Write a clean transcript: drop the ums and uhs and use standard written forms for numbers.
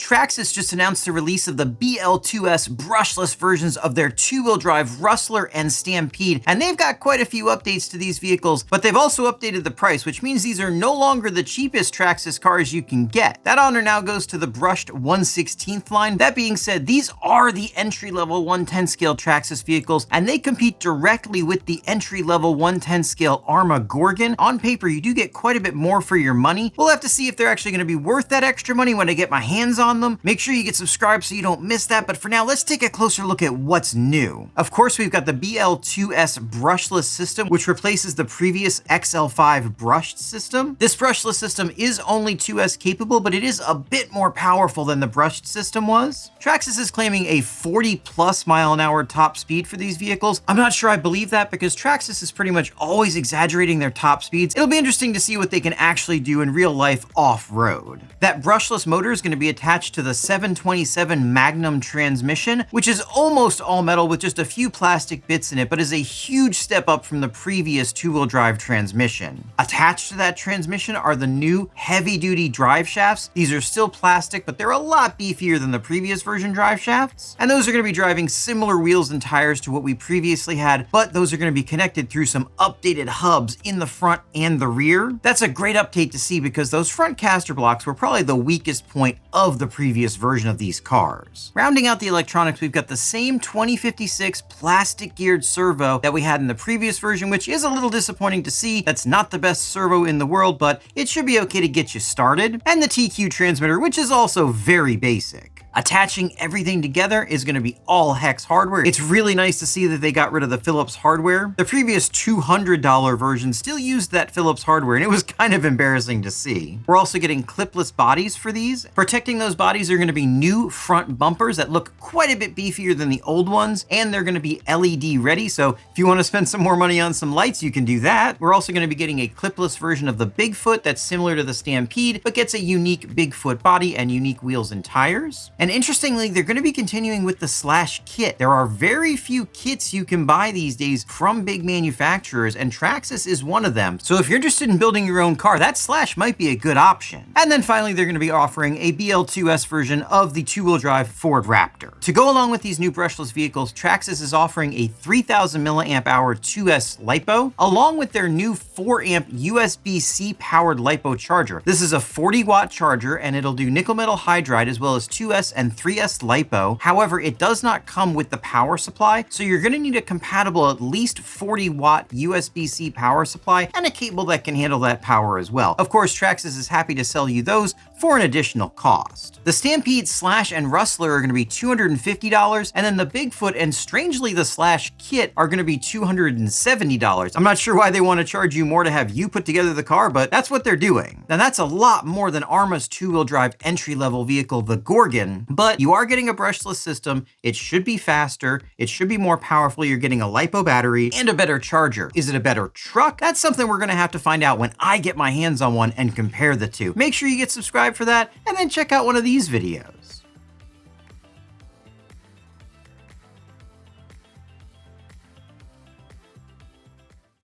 Traxxas just announced the release of the BL-2S brushless versions of their two-wheel drive Rustler and Stampede, and they've got quite a few updates to these vehicles, but they've also updated the price, which means these are no longer the cheapest Traxxas cars you can get. That honor now goes to the brushed 1/16th line. That being said, these are the entry-level 1/10 scale Traxxas vehicles, and they compete directly with the entry-level 1/10 scale Arrma Gorgon. On paper, you do get quite a bit more for your money. We'll have to see if they're actually going to be worth that extra money when I get my hands on them. Make sure you get subscribed so you don't miss that, but for now, let's take a closer look at what's new. Of course, we've got the BL-2S brushless system, which replaces the previous XL5 brushed system. This brushless system is only 2S capable, but it is a bit more powerful than the brushed system was. Traxxas is claiming a 40+ mile/hour top speed for these vehicles. I'm not sure I believe that because Traxxas is pretty much always exaggerating their top speeds. It'll be interesting to see what they can actually do in real life off-road. That brushless motor is going to be attached to the 727 Magnum transmission, which is almost all metal with just a few plastic bits in it, but is a huge step up from the previous two-wheel drive transmission. Attached to that transmission are the new heavy-duty drive shafts. These are still plastic, but they're a lot beefier than the previous version drive shafts, and those are going to be driving similar wheels and tires to what we previously had, but those are going to be connected through some updated hubs in the front and the rear. That's a great update to see because those front caster blocks were probably the weakest point of the previous version of these cars. Rounding out the electronics, we've got the same 2056 plastic geared servo that we had in the previous version, which is a little disappointing to see. That's not the best servo in the world, but it should be okay to get you started. And the TQ transmitter, which is also very basic. Attaching everything together is going to be all hex hardware. It's really nice to see that they got rid of the Phillips hardware. The previous $200 version still used that Phillips hardware, and it was kind of embarrassing to see. We're also getting clipless bodies for these. Protecting those bodies are going to be new front bumpers that look quite a bit beefier than the old ones, and they're going to be LED ready, so if you want to spend some more money on some lights, you can do that. We're also going to be getting a clipless version of the Bigfoot that's similar to the Stampede, but gets a unique Bigfoot body and unique wheels and tires. And interestingly, they're going to be continuing with the Slash kit. There are very few kits you can buy these days from big manufacturers, and Traxxas is one of them. So if you're interested in building your own car, that Slash might be a good option. And then finally, they're going to be offering a BL-2S version of the two-wheel drive Ford Raptor. To go along with these new brushless vehicles, Traxxas is offering a 3000 mAh 2S LiPo, along with their new 4-amp USB-C powered LiPo charger. This is a 40-watt charger, and it'll do nickel metal hydride as well as 2S and 3S LiPo. However, it does not come with the power supply, so you're going to need a compatible at least 40-watt USB-C power supply and a cable that can handle that power as well. Of course, Traxxas is happy to sell you those for an additional cost. The Stampede, Slash, and Rustler are going to be $250, and then the Bigfoot and strangely the Slash kit are going to be $270. I'm not sure why they want to charge you more to have you put together the car, but that's what they're doing. Now that's a lot more than Arrma's two-wheel drive entry-level vehicle, the Gorgon, but you are getting a brushless system. It should be faster. It should be more powerful. You're getting a LiPo battery and a better charger. Is it a better truck? That's something we're going to have to find out when I get my hands on one and compare the two. Make sure you get subscribed for that, and then check out one of these videos.